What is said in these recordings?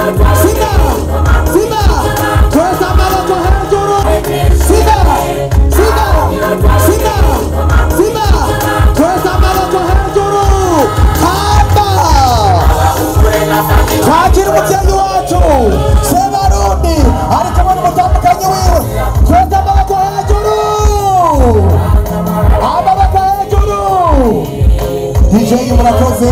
Simba, Simba, tweza amaboko hejuru. Simba, Simba, Simba, Simba, tweza amaboko hejuru. Hamba, twakira umuvyeyi wacu Sebarundi ariko abona umutambukanyi wiwe. Tweza amaboko hejuru, amaboko hejuru. DJ murakoze.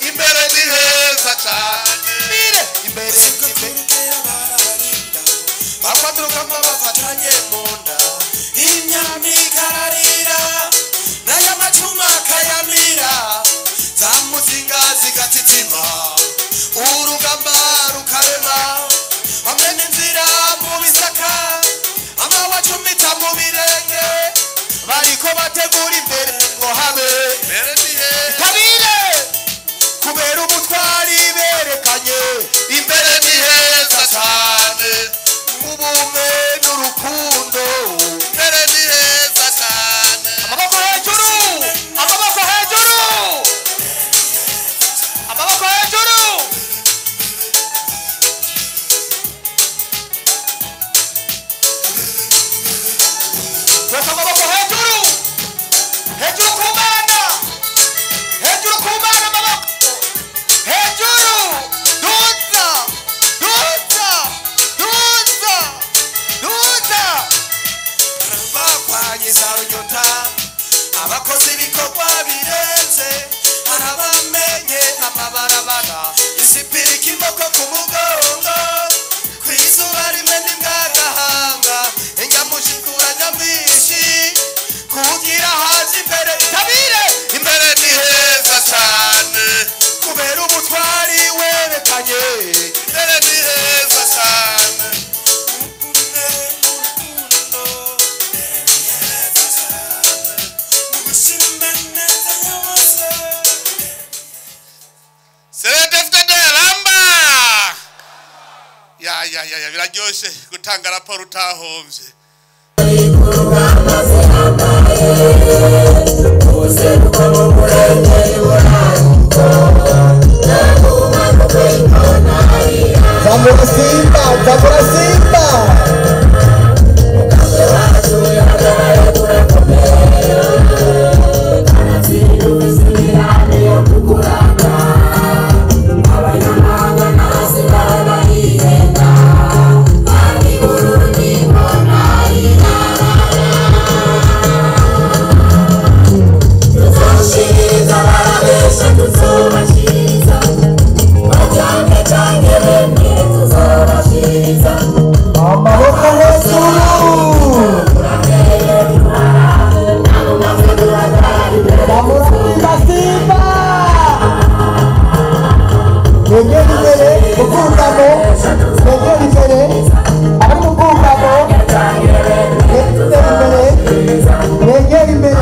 Imbere ni heza cyane. Imbere bafaturuka bafatanye mu nda. Imyami ikararira nayo amacuma akayamira. Za muzinga zigatitsima urugamba rukarema. Hamwe n'inzira mu bisaka amawacumita mu birenge. Bariko bategura imbere ngo habe kabire kubera ubutwari berekanye. Imbere ni heza cyane ubume n'urukundo. Imbere ni heza cyane. Amaboko hejuru, amaboko hejuru, amaboko hejuru. Twese amaboko hejuru, hejuru ku Mana, hejuru ku Mana amaboko hejuru. Duza, duza, duza, duza. Bakwanyiza runyota abakozi ibikorwa birenze. Arabamenye amabarabara isipira ikimoko ku mugongo. Kwizuba rimwe n'imbwagahanga ingamushikura nyamwinshi kugira hazi imbere itabire. Imbere ni heza cyane kubera ubutwari werekanye. Imbere ni heza cyane ubumwe n'urukundo. Imbere ni heza cyane mu gushima neza yose. Seredefite Ramba ya biraryoshe gutanga raporo utahombye. Zamura Simba, zamura Simba. Amaboko hejuru. Zamura Simba, Simba. Negeri imbere, mukundamo. Negeri imbere, ari mukundamo. Negeri imbere, negeri imbere.